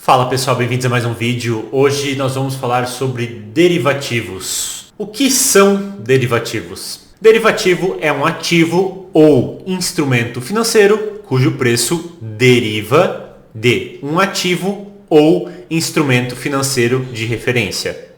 Fala pessoal, bem-vindos a mais um vídeo. Hoje nós vamos falar sobre derivativos. O que são derivativos? Derivativo é um ativo ou instrumento financeiro cujo preço deriva de um ativo ou instrumento financeiro de referência.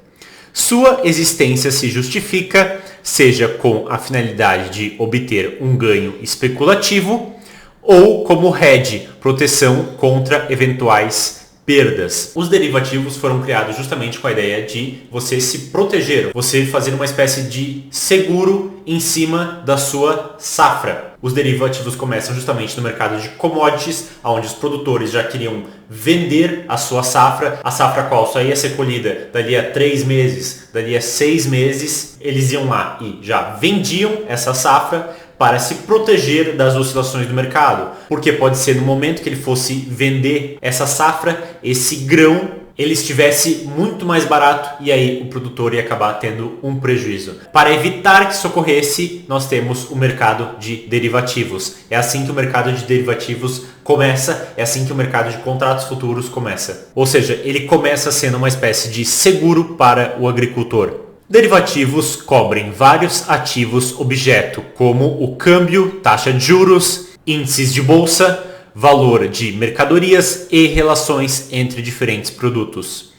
Sua existência se justifica, seja com a finalidade de obter um ganho especulativo ou como hedge, proteção contra eventuais perdas. Os derivativos foram criados justamente com a ideia de você se proteger, você fazer uma espécie de seguro em cima da sua safra. Os derivativos começam justamente no mercado de commodities, onde os produtores já queriam vender a sua safra, a safra qual só ia ser colhida dali a 3 meses, dali a 6 meses, eles iam lá e já vendiam essa safra para se proteger das oscilações do mercado, porque pode ser no momento que ele fosse vender essa safra, esse grão, ele estivesse muito mais barato e aí o produtor ia acabar tendo um prejuízo. Para evitar que isso ocorresse, nós temos o mercado de derivativos. É assim que o mercado de derivativos começa, é assim que o mercado de contratos futuros começa. Ou seja, ele começa sendo uma espécie de seguro para o agricultor. Derivativos cobrem vários ativos objeto, como o câmbio, taxa de juros, índices de bolsa, valor de mercadorias e relações entre diferentes produtos.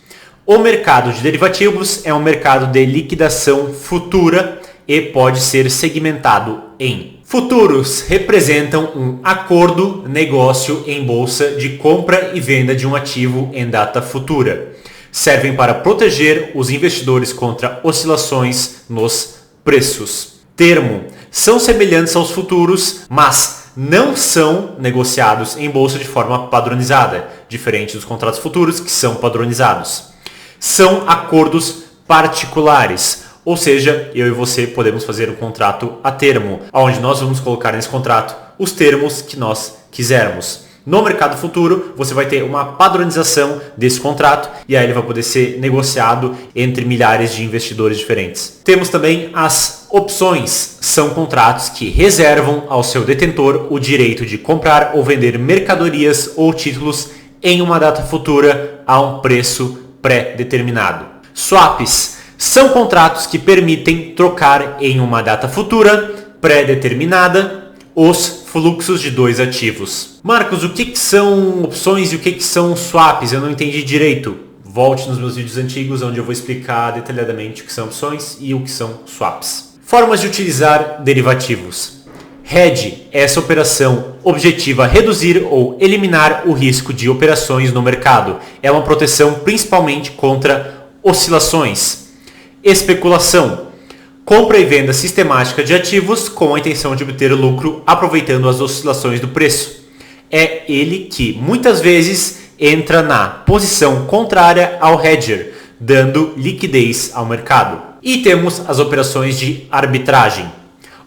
O mercado de derivativos é um mercado de liquidação futura e pode ser segmentado em futuros. Representam um acordo, negócio em bolsa de compra e venda de um ativo em data futura. Servem para proteger os investidores contra oscilações nos preços. Termo. São semelhantes aos futuros, mas não são negociados em bolsa de forma padronizada, diferente dos contratos futuros que são padronizados. São acordos particulares, ou seja, eu e você podemos fazer um contrato a termo, onde nós vamos colocar nesse contrato os termos que nós quisermos. No mercado futuro, você vai ter uma padronização desse contrato e aí ele vai poder ser negociado entre milhares de investidores diferentes. Temos também as opções. São contratos que reservam ao seu detentor o direito de comprar ou vender mercadorias ou títulos em uma data futura a um preço pré-determinado. Swaps são contratos que permitem trocar em uma data futura pré-determinada os fluxos de dois ativos. Marcos, o que são opções e o que são swaps? Eu não entendi direito. Volte nos meus vídeos antigos onde eu vou explicar detalhadamente o que são opções e o que são swaps. Formas de utilizar derivativos. Hedge é essa operação objetiva reduzir ou eliminar o risco de operações no mercado. É uma proteção principalmente contra oscilações. Especulação. Compra e venda sistemática de ativos com a intenção de obter lucro aproveitando as oscilações do preço. É ele que muitas vezes entra na posição contrária ao hedger, dando liquidez ao mercado. E temos as operações de arbitragem.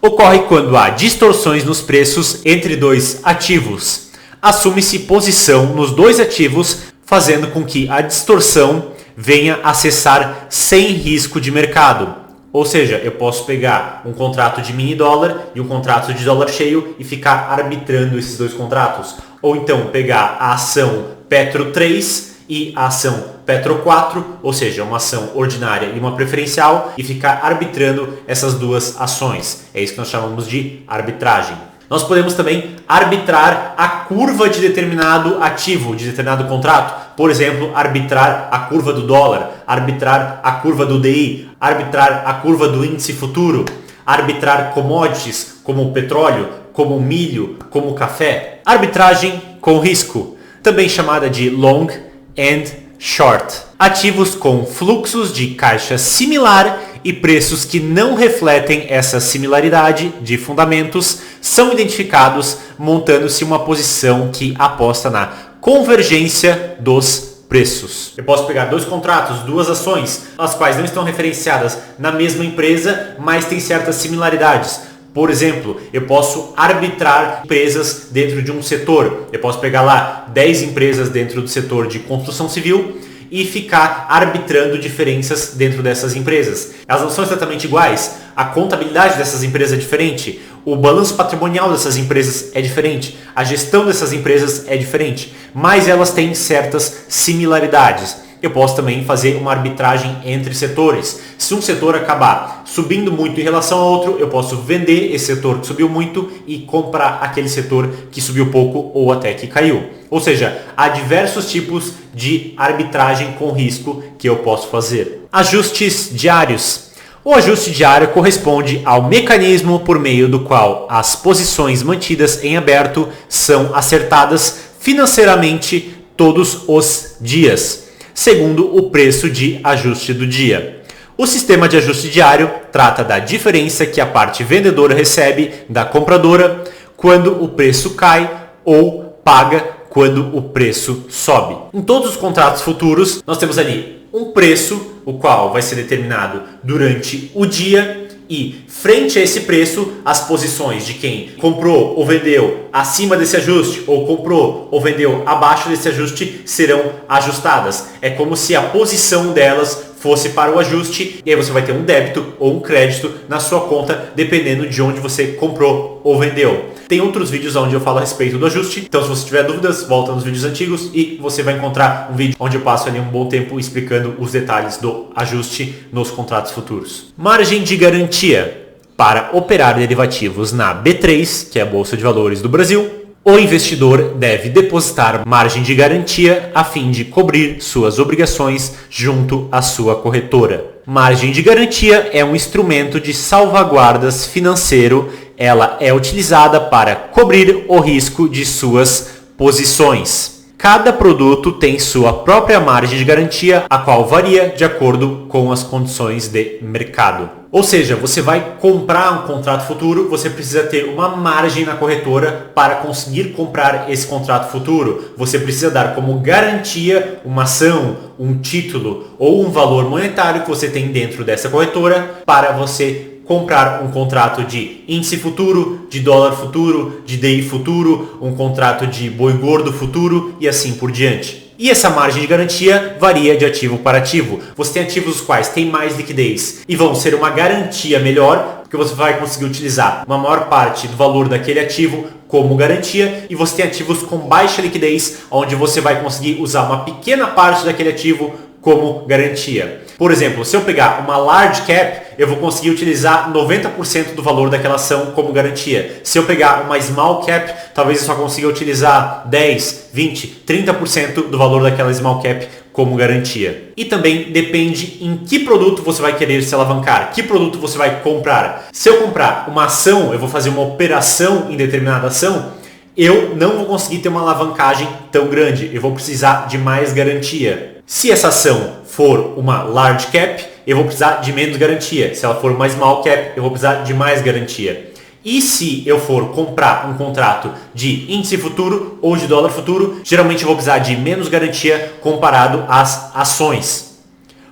Ocorre quando há distorções nos preços entre dois ativos. Assume-se posição nos dois ativos, fazendo com que a distorção venha a cessar sem risco de mercado. Ou seja, eu posso pegar um contrato de mini dólar e um contrato de dólar cheio e ficar arbitrando esses dois contratos. Ou então pegar a ação Petro 3 e a ação Petro 4, ou seja, uma ação ordinária e uma preferencial, e ficar arbitrando essas duas ações. É isso que nós chamamos de arbitragem. Nós podemos também arbitrar a curva de determinado ativo, de determinado contrato. Por exemplo, arbitrar a curva do dólar, arbitrar a curva do DI, arbitrar a curva do índice futuro, arbitrar commodities como o petróleo, como o milho, como o café. Arbitragem com risco, também chamada de long and short. Ativos com fluxos de caixa similar e preços que não refletem essa similaridade de fundamentos são identificados montando-se uma posição que aposta na convergência dos preços. Eu posso pegar dois contratos, duas ações, as quais não estão referenciadas na mesma empresa, mas têm certas similaridades. Por exemplo, eu posso arbitrar empresas dentro de um setor. Eu posso pegar lá 10 empresas dentro do setor de construção civil e ficar arbitrando diferenças dentro dessas empresas. Elas não são exatamente iguais, a contabilidade dessas empresas é diferente, o balanço patrimonial dessas empresas é diferente, a gestão dessas empresas é diferente, mas elas têm certas similaridades. Eu posso também fazer uma arbitragem entre setores. Se um setor acabar subindo muito em relação ao outro, eu posso vender esse setor que subiu muito e comprar aquele setor que subiu pouco ou até que caiu. Ou seja, há diversos tipos de arbitragem com risco que eu posso fazer. Ajustes diários. O ajuste diário corresponde ao mecanismo por meio do qual as posições mantidas em aberto são acertadas financeiramente todos os dias, segundo o preço de ajuste do dia. O sistema de ajuste diário trata da diferença que a parte vendedora recebe da compradora quando o preço cai ou paga quando o preço sobe. Em todos os contratos futuros, nós temos ali um preço, o qual vai ser determinado durante o dia, e frente a esse preço, as posições de quem comprou ou vendeu acima desse ajuste ou comprou ou vendeu abaixo desse ajuste serão ajustadas. É como se a posição delas fosse para o ajuste, e aí você vai ter um débito ou um crédito na sua conta, dependendo de onde você comprou ou vendeu. Tem outros vídeos onde eu falo a respeito do ajuste, então se você tiver dúvidas, volta nos vídeos antigos e você vai encontrar um vídeo onde eu passo ali um bom tempo explicando os detalhes do ajuste nos contratos futuros. Margem de garantia. Para operar derivativos na B3, que é a Bolsa de Valores do Brasil, o investidor deve depositar margem de garantia a fim de cobrir suas obrigações junto à sua corretora. Margem de garantia é um instrumento de salvaguardas financeiro. Ela é utilizada para cobrir o risco de suas posições. Cada produto tem sua própria margem de garantia, a qual varia de acordo com as condições de mercado. Ou seja, você vai comprar um contrato futuro, você precisa ter uma margem na corretora para conseguir comprar esse contrato futuro. Você precisa dar como garantia uma ação, um título ou um valor monetário que você tem dentro dessa corretora para você comprar um contrato de índice futuro, de dólar futuro, de DI futuro, um contrato de boi gordo futuro e assim por diante. E essa margem de garantia varia de ativo para ativo. Você tem ativos os quais têm mais liquidez e vão ser uma garantia melhor, porque você vai conseguir utilizar uma maior parte do valor daquele ativo como garantia, e você tem ativos com baixa liquidez, onde você vai conseguir usar uma pequena parte daquele ativo como garantia. Por exemplo, se eu pegar uma large cap, eu vou conseguir utilizar 90% do valor daquela ação como garantia. Se eu pegar uma small cap, talvez eu só consiga utilizar 10, 20, 30% do valor daquela small cap como garantia. E também depende em que produto você vai querer se alavancar, que produto você vai comprar. Se eu comprar uma ação, eu vou fazer uma operação em determinada ação, eu não vou conseguir ter uma alavancagem tão grande, eu vou precisar de mais garantia. Se essa ação for uma large cap, eu vou precisar de menos garantia. Se ela for uma small cap, eu vou precisar de mais garantia. E se eu for comprar um contrato de índice futuro ou de dólar futuro, geralmente eu vou precisar de menos garantia comparado às ações.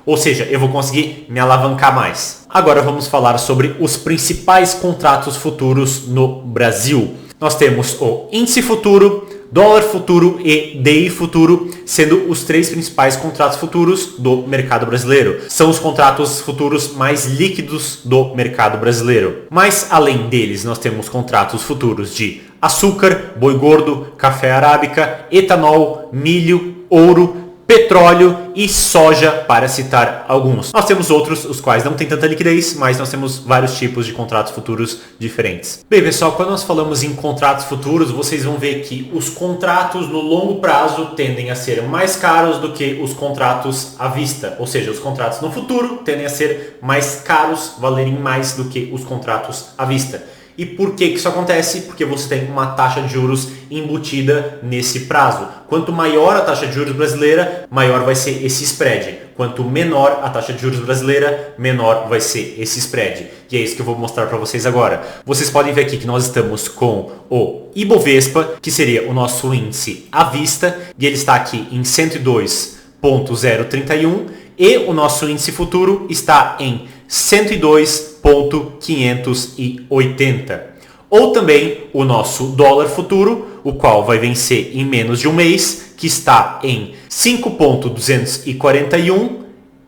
Ou seja, eu vou conseguir me alavancar mais. Agora vamos falar sobre os principais contratos futuros no Brasil. Nós temos o índice futuro, dólar futuro e DI futuro, sendo os três principais contratos futuros do mercado brasileiro. São os contratos futuros mais líquidos do mercado brasileiro. Mas além deles, nós temos contratos futuros de açúcar, boi gordo, café arábica, etanol, milho, ouro, petróleo e soja, para citar alguns. Nós temos outros, os quais não têm tanta liquidez, mas nós temos vários tipos de contratos futuros diferentes. Bem, pessoal, quando nós falamos em contratos futuros, vocês vão ver que os contratos no longo prazo tendem a ser mais caros do que os contratos à vista. Ou seja, os contratos no futuro tendem a ser mais caros, valerem mais do que os contratos à vista. E por que isso acontece? Porque você tem uma taxa de juros embutida nesse prazo. Quanto maior a taxa de juros brasileira, maior vai ser esse spread. Quanto menor a taxa de juros brasileira, menor vai ser esse spread. E é isso que eu vou mostrar para vocês agora. Vocês podem ver aqui que nós estamos com o Ibovespa, que seria o nosso índice à vista, e ele está aqui em 102.031, e o nosso índice futuro está em 102.580. Ou também o nosso dólar futuro, o qual vai vencer em menos de um mês, que está em 5.241,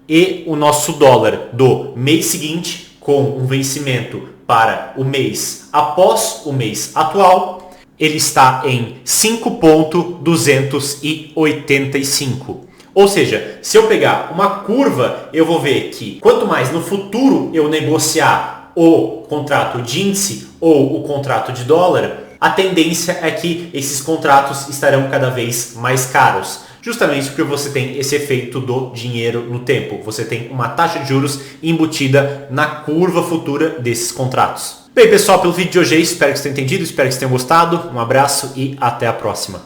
e o nosso dólar do mês seguinte, com um vencimento para o mês após o mês atual, ele está em 5,285. Ou seja, se eu pegar uma curva, eu vou ver que quanto mais no futuro eu negociar o contrato de índice ou o contrato de dólar, a tendência é que esses contratos estarão cada vez mais caros. Justamente porque você tem esse efeito do dinheiro no tempo. Você tem uma taxa de juros embutida na curva futura desses contratos. Bem, pessoal, pelo vídeo de hoje, espero que vocês tenham entendido, espero que vocês tenham gostado. Um abraço e até a próxima.